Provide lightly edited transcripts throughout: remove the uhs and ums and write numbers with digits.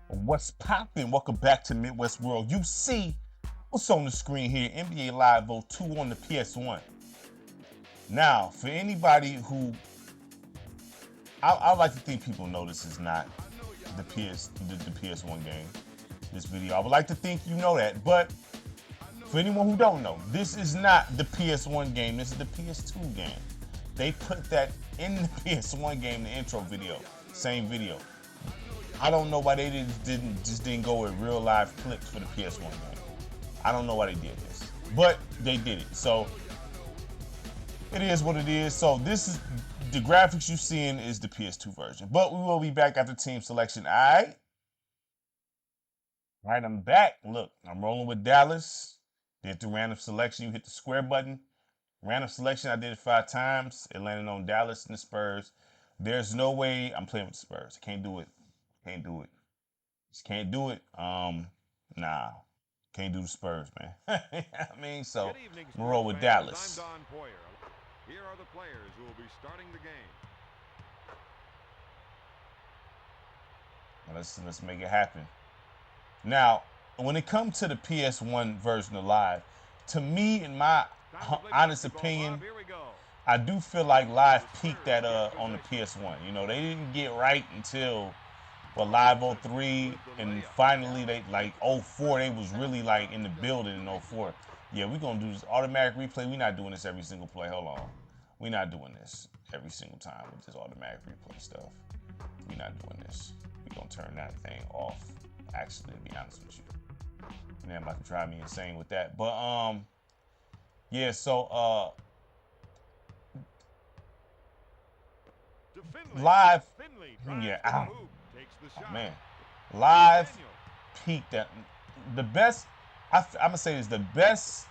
What's poppin'? Welcome back to Midwest World. You see what's on the screen here, NBA Live 02 on the PS1. Now, for anybody who, I like to think people know this is not the PS1 game, this video. I would like to think you know that, but for anyone who don't know, this is not the PS1 game, this is the PS2 game. They put that in the PS1 game, the intro video, same video. I don't know why they didn't go with real live clips for the PS1 game. I don't know why they did this, but they did it. So it is what it is. So this is the graphics you're seeing is the PS2 version, but we will be back after team selection. All right, I'm back. Look, I'm rolling with Dallas. Did the random selection. You hit the square button. Random selection. I did it 5 times. It landed on Dallas and the Spurs. There's no way I'm playing with the Spurs. I can't do it. Can't do it. Just can't do it. Nah. Can't do the Spurs, man. I mean, so we'll roll with Dallas. I'm Don Poyer. Here are the players who will be starting the game. Let's make it happen. Now, when it comes to the PS1 version of Live, to me, in my honest opinion, I do feel like Live peaked at on the PS1. You know, they didn't get right until Live 03, and finally they like 04, they was really like in the building in 04. Yeah, we're gonna do this automatic replay. We're not doing this every single play. Hold on. We're not doing this every single time with this automatic replay stuff. We're not doing this. We're gonna turn that thing off, actually, to be honest with you. And they're about to drive me insane with that. But yeah, so Live, yeah, oh, man, Live peaked at the best. I'm gonna say this: the best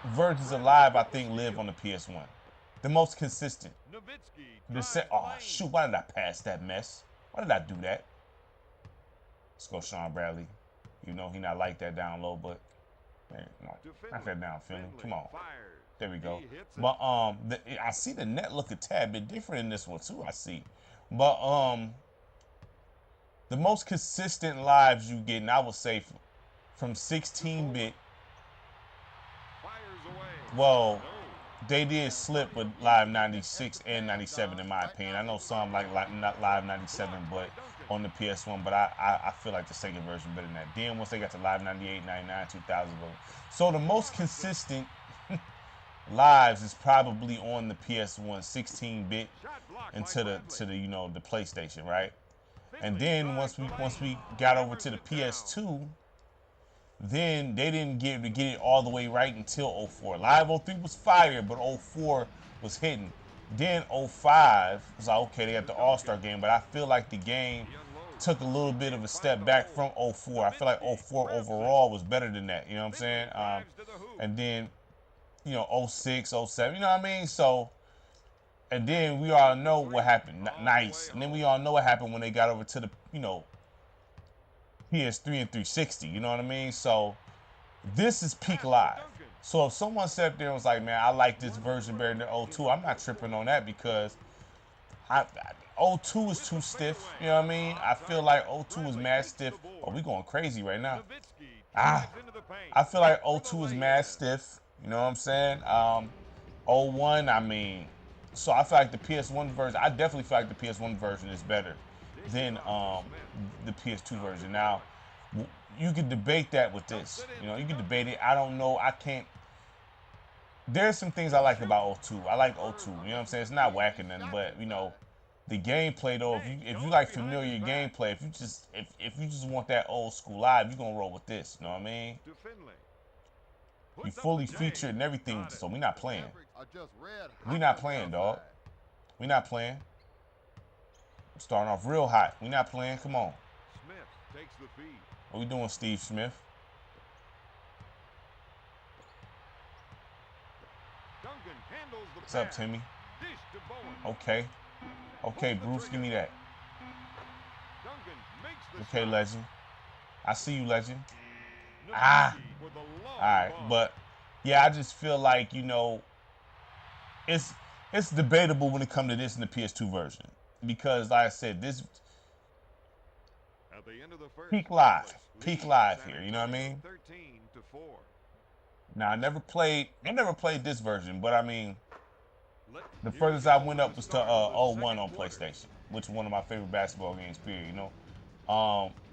versions of Live, I think, live on the PS1. The most consistent. Oh shoot! Why did I pass that mess? Why did I do that? Let's go, Sean Bradley. You know he not like that down low, but man, no, knock that down, Finley. Come on. There we go. But I see the net look a tad bit different in this one too. I see, but the most consistent lives you get, and I would say from 16-bit. Well, they did slip with Live 96 and 97 in my opinion. I know some like not Live 97, but on the PS1. But I feel like the second version better than that. Then once they got to Live 98, 99, 2000, so the most consistent lives is probably on the PS1 16-bit into the you know the PlayStation, right? And then once we got over to the PS2, then they didn't get to get it all the way right until 04. Live 03 was fire, but 04 was hitting. Then 05 was like, okay, they got the All-Star game, but I feel like the game took a little bit of a step back from 04. I feel like 04 overall was better than that, you know what I'm saying? And then, you know, 06, 07, you know what I mean? So, and then we all know what happened. Nice. And then we all know what happened when they got over to the, you know, PS3 and 360, you know what I mean? So this is peak Live. So if someone sat there and was like, man, I like this version better than 02, I'm not tripping on that because 02 is too stiff, you know what I mean? I feel like 02 is mad stiff. Oh, we going crazy right now. I feel like 02 is mad stiff, you know what I'm saying? 01, I mean, so I feel like the PS1 version, I definitely feel like the PS1 version is better than the PS2 version. Now, you could debate that with this. You know, you can debate it. I don't know. I can't. There's some things I like about 02. I like 02. You know what I'm saying? It's not whacking nothing, but you know, the gameplay though. If you like familiar gameplay, if you just want that old school Live, you're gonna roll with this. You know what I mean? You fully featured and everything, so we're not playing. We're not playing, dog. We're not playing. Starting off real hot. We're not playing. Come on. Smith takes the feed. What we doing, Steve Smith? Duncan handles the What's up, Timmy? Okay. Okay, Bruce, give me that. Okay, legend. I see you, legend. All right, but yeah, I just feel like, you know, it's debatable when it comes to this in the PS2 version because, like I said, this At the end of the first, Peak Dallas live. leads Peak live San here. You know what I Antonio mean? 13-4. Now I never played this version, but I mean, the Here we furthest I go went with up the was to start of the 01 second on quarter. PlayStation, which is one of my favorite basketball games, period, you know?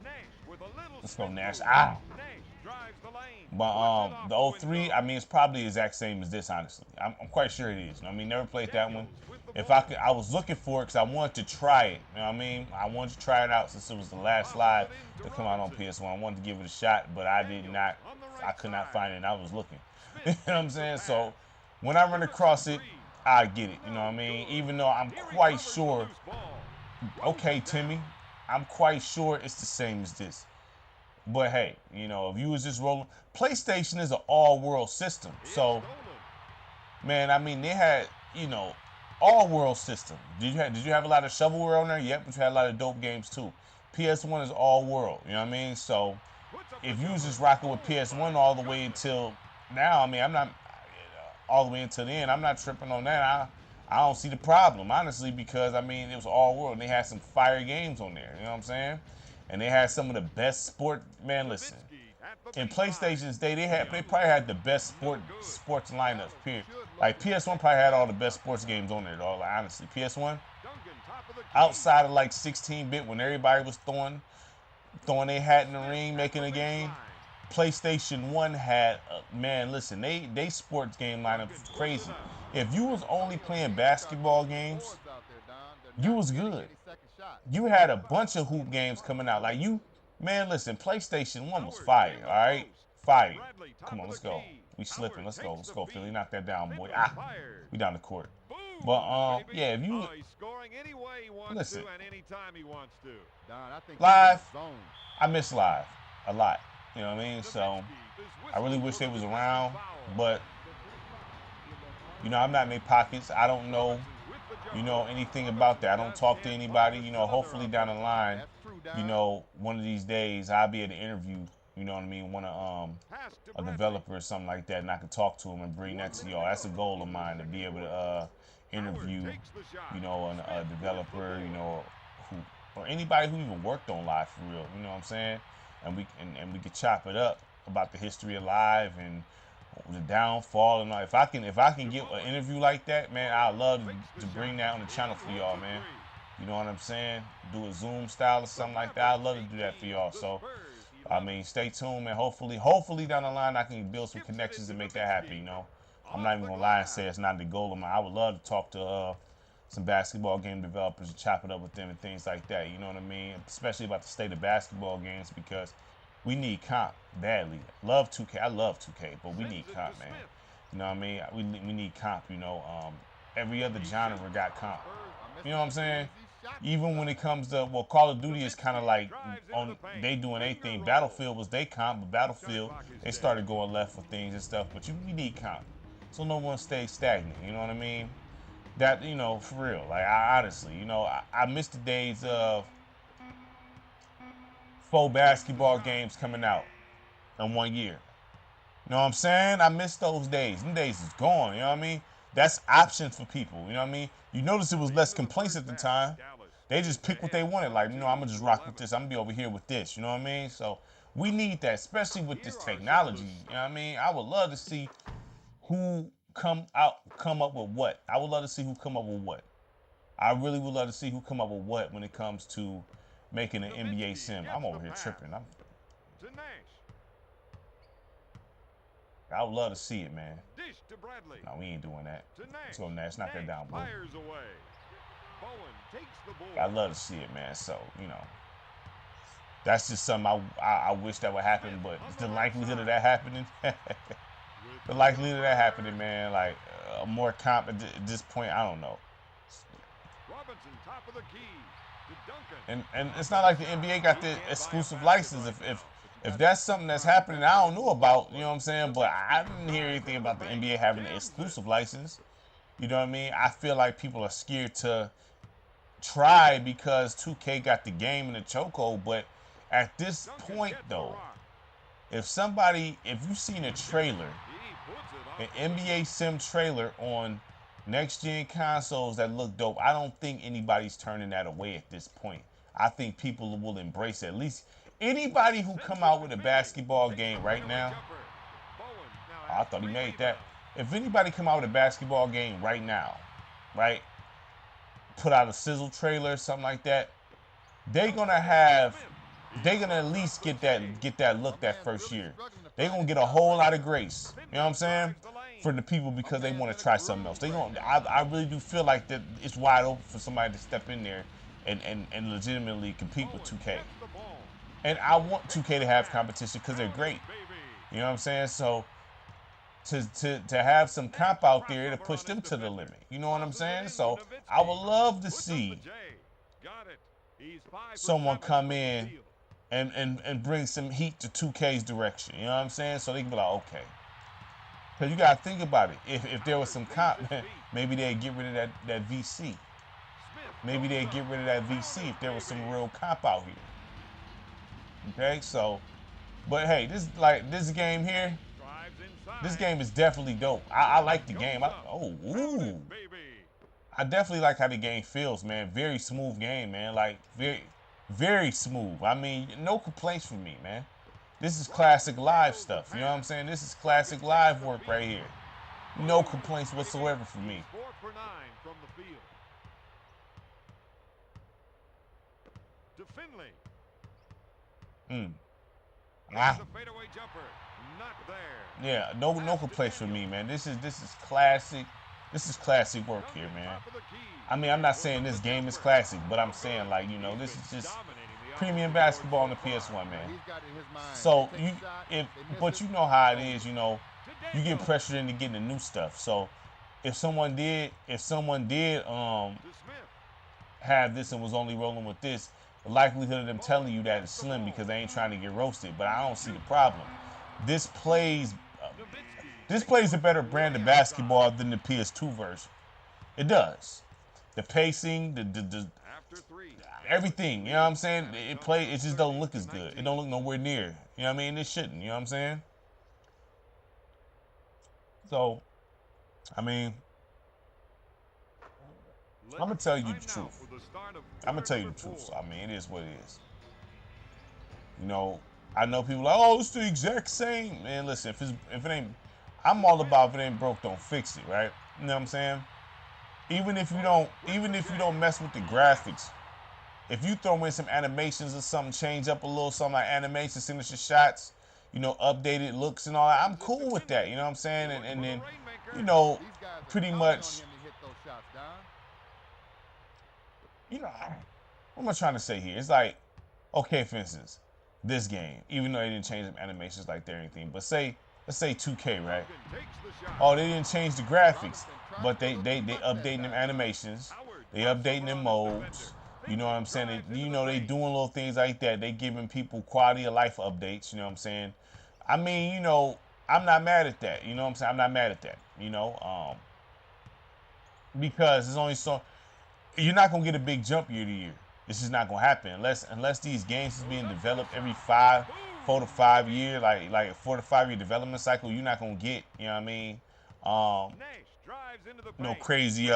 Nash with a little Let's go spin Nash. move. Ow! Nash drives the lane. But Puts it off the the 03, window. I mean, it's probably the exact same as this, honestly. I'm quite sure it is. I mean, never played that one. Daniels with the If ball. I could, I was looking for it because I wanted to try it. You know what I mean? I wanted to try it out since it was the last live Bobbles it to into come out on Robinson. PS1. I wanted to give it a shot, but I did Daniels not. on the I right could not side. find it. And I was looking. You Smith know what I'm takes the saying? pass. So when I run Puts up across a it, three. I get it. You know No what I mean? good. Even though I'm He quite recovers the sure. loose ball. Okay, Throws it Timmy, down. I'm quite sure it's the same as this. But hey, you know, if you was just rolling, PlayStation is an all-world system. It's So, stolen. man, I mean, they had, you know, all-world system. Did you have a lot of shovelware on there? Yep, but you had a lot of dope games too. PS1 is all-world. You know what I mean? So, Puts up if the you was jumper. just rocking with Oh, PS1 my all the way goodness. until now, I mean, I'm not all the way until the end. I'm not tripping on that. I don't see the problem, honestly, because I mean, it was all-world and they had some fire games on there. You know what I'm saying? And they had some of the best sport. Man, listen. Nowitzki at the In baseline. PlayStation's day, they probably had the best No good. sports lineups. Period. Like PS1 probably had all the best sports games on there. Though, like, honestly, PS1 Duncan, top of the key. outside of like 16-bit when everybody was throwing their hat in the ring, making a game. PlayStation 1 had man, listen, they sports game lineup was crazy. If you was only playing basketball games, you was good. You had a bunch of hoop games coming out. Like you, man, listen, PlayStation 1 was fire, all right? Fire. Come on, let's go. We slipping. Let's go. Let's go, Philly. Knock that down, boy. We down the court. But yeah, if you he's scoring any way he wants listen, to and anytime he wants to. Don, I think live, I miss live a lot. You know what I mean? So Nowitzki is I really whistled wish for they the was defensive around, foul. but you know, I'm not in their pockets. I don't know, Robinson's with the jumper. you know, anything about that. I don't talk to And anybody. follows You know, another hopefully down the offensive line, That's true, Don. you know, one of these days I'll be able to interview, you know what I mean, pass to a Bradley. developer or something like that, and I can talk to him and bring that to y'all. That's a goal of mine, to be able to interview, Howard takes the shot. you know, a Smith with the developer, you board. know, who or anybody who even worked on live for real. You know what I'm saying? And we could chop it up about the history of live and the downfall and all. If I can get an interview like that, man, I'd love to bring that on the channel for y'all, man. You know what I'm saying? Do a Zoom style or something like that. I'd love to do that for y'all. So, I mean, stay tuned, man. Hopefully down the line I can build some connections and make that happen. You know, I'm not even gonna lie and say it's not the goal of mine. I would love to talk to some basketball game developers and chop it up with them and things like that. You know what I mean? Especially about the state of basketball games because we need comp badly. Love 2K. I love 2K, but we need comp, man. You know what I mean? We need comp. You know, every other genre got comp. You know what I'm saying? Even when it comes to, well, Call of Duty is kind of like they doing anything. Battlefield was they comp, but Battlefield they started going left for things and stuff. But we need comp, so no one stays stagnant. You know what I mean? That, you know, for real. Like I honestly, you know, I miss the days of 4 basketball games coming out in 1 year. You know what I'm saying? I miss those days. Them days is gone. You know what I mean? That's options for people. You know what I mean? You notice it was less complaints at the time. They just picked what they wanted. Like, you know, I'm gonna just rock with this. I'm gonna be over here with this. You know what I mean? So we need that, especially with this technology. You know what I mean? I would love to see who come up with what. I would love to see who come up with what. I really would love to see who come up with what when it comes to making an NBA sim. I'm over here tripping. I would love to see it, man. Dish to Bradley. No, we ain't doing that. Let's go, Nash. Knock that down, boy. Fires away. Bowen takes the ball. I love to see it, man. So, you know, that's just something I wish that would happen, but the likelihood of that happening, the likelihood of that happening, man, like more comp at this point, I don't know. Robinson, top of the key to Duncan. And it's not like the NBA got the exclusive license. If that's something that's happening I don't know about, you know what I'm saying? But I didn't hear anything about the NBA having an exclusive license. You know what I mean? I feel like people are scared to try because 2K got the game in the chokehold. But at this point, though, if you've seen a trailer, an NBA Sim trailer on next-gen consoles that look dope, I don't think anybody's turning that away at this point. I think people will embrace it. At least anybody who come out with a basketball game right now, oh, I thought he made that. If anybody come out with a basketball game right now, right, put out a sizzle trailer or something like that, they're gonna at least get that look that first year. They're gonna get a whole lot of grace. You know what I'm saying? For the people because they want to try something else. I really do feel like that it's wide open for somebody to step in there and legitimately compete with 2K. And I want 2K to have competition because they're great. You know what I'm saying? So to have some comp out there to push them to the limit. You know what I'm saying? So I would love to see someone come in and bring some heat to 2K's direction. You know what I'm saying? So they can be like, okay. Because you got to think about it. If there was some comp, maybe they'd get rid of that VC. Maybe they'd get rid of that VC if there was some real comp out here. Okay, so, but hey, this game here, this game is definitely dope. I like the game. I definitely like how the game feels, man. Very smooth game, man. Like, very, very smooth. I mean, no complaints from me, man. This is classic live stuff. You know what I'm saying? This is classic live work right here. No complaints whatsoever from me. Yeah, no complaints from me, man. This is classic. This is classic work here, man. I mean, I'm not saying this game is classic, but I'm saying, like, you know, this is just premium basketball on the PSOne, man. So but you know how it is, you know, you get pressured into getting the new stuff. So if someone did have this and was only rolling with this, the likelihood of them telling you that is slim because they ain't trying to get roasted. But I don't see the problem. This plays a better brand of basketball than the PS2 version. It does. The pacing, the everything. You know what I'm saying? It just don't look as good. It don't look nowhere near. You know what I mean? It shouldn't. You know what I'm saying? So, I mean, I'm gonna tell you the truth. I'm gonna tell you the truth. So, I mean, it is what it is. You know, I know people like, oh, it's the exact same. Man, listen, if it ain't, I'm all about if it ain't broke, don't fix it, right? You know what I'm saying? Even if you don't mess with the graphics, if you throw in some animations or something, change up a little something like animation, signature shots, you know, updated looks and all that, I'm cool with that. You know what I'm saying? And then, you know, pretty much, you know, what am I trying to say here? It's like, okay, for instance, this game, even though they didn't change the animations like that or anything, but let's say 2K, right? Oh, they didn't change the graphics, but they updating them animations, they updating them modes. You know what I'm saying? They doing little things like that. They giving people quality of life updates. You know what I'm saying? I mean, you know, I'm not mad at that. You know what I'm saying? I'm not mad at that. You know, because it's only so you're not gonna get a big jump year to year. This is not gonna happen unless these games is being developed every 4 to 5 year, like a 4 to 5 year development cycle. You're not gonna get, you know what I mean? No crazy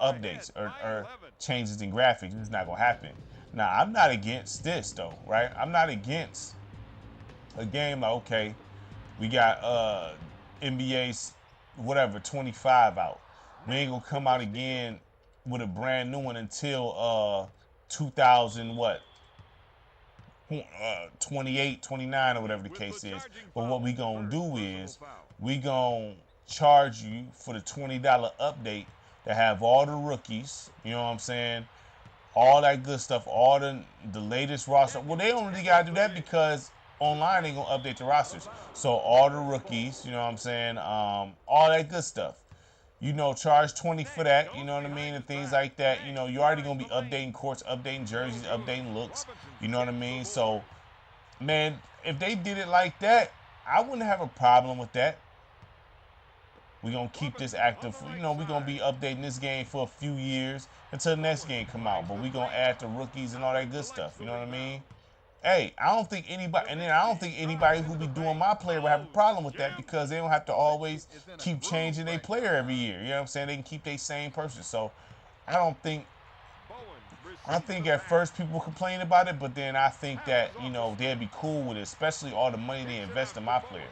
updates or changes in graphics. It's not gonna happen. Now, I'm not against this though, right? I'm not against a game like, okay, we got NBA's whatever 25 out. We ain't gonna come out again with a brand new one until 2000 what? 28, 29 or whatever the case is. But what we gonna do is we gonna charge you for the $20 update to have all the rookies, you know what I'm saying? All that good stuff, all the latest roster. Well, they only gotta do that because online they gonna update the rosters. So all the rookies, you know what I'm saying? All that good stuff. You know, charge 20 for that, you know what I mean, and things like that. You know, you're already gonna be updating courts, updating jerseys, updating looks, you know what I mean? So, man, if they did it like that, I wouldn't have a problem with that. We're gonna keep this active. You know, we're gonna be updating this game for a few years until the next game come out. But we're gonna add the rookies and all that good stuff. You know what I mean? Hey, I don't think anybody who be doing my player would have a problem with that because they don't have to always keep changing their player every year. You know what I'm saying? They can keep their same person. So I don't think I think at first people complain about it, but then I think that, you know, they'd be cool with it, especially all the money they invest in my player.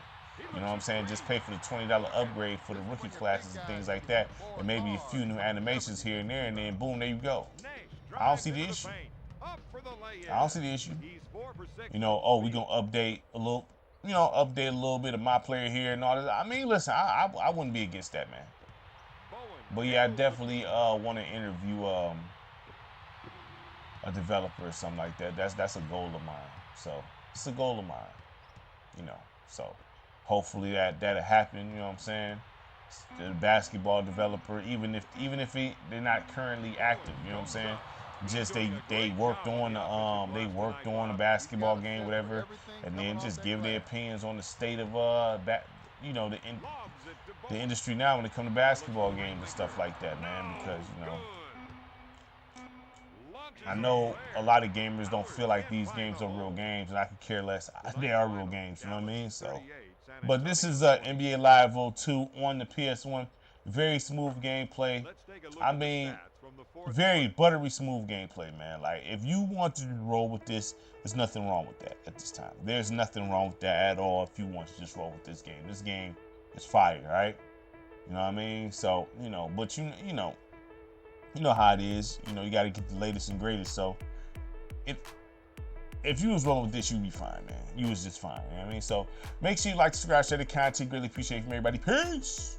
You know what I'm saying? Just pay for the $20 upgrade for the rookie classes and things like that, and maybe a few new animations here and there, and then boom, there you go. I don't see the issue. I don't see the issue. You know, oh, we gonna update a little, you know, update a little bit of my player here and all that. I mean, listen, I wouldn't be against that, man. But yeah, I definitely want to interview a developer or something like that. That's a goal of mine. So it's a goal of mine, you know. So hopefully that'll happen. You know what I'm saying? The basketball developer, even if they're not currently active, you know what I'm saying? Just they worked on the basketball game, whatever, and then just give their opinions on the state of that, you know, the industry now when it comes to basketball games and stuff like that, man. Because, you know, I know a lot of gamers don't feel like these games are real games, and I could care less. They are real games, you know what I mean? So, but this is NBA Live 02 on the PS1. Very smooth gameplay. I mean, very buttery smooth gameplay, man. Like, if you want to roll with this, there's nothing wrong with that at this time. There's nothing wrong with that at all if you want to just roll with this game. This game is fire, right? You know what I mean? So, you know, but you know how it is. You know, you got to get the latest and greatest. So, if you was rolling with this, you'd be fine, man. You was just fine. You know what I mean? So, make sure you like, subscribe, share the content. Greatly appreciate it from everybody. Peace.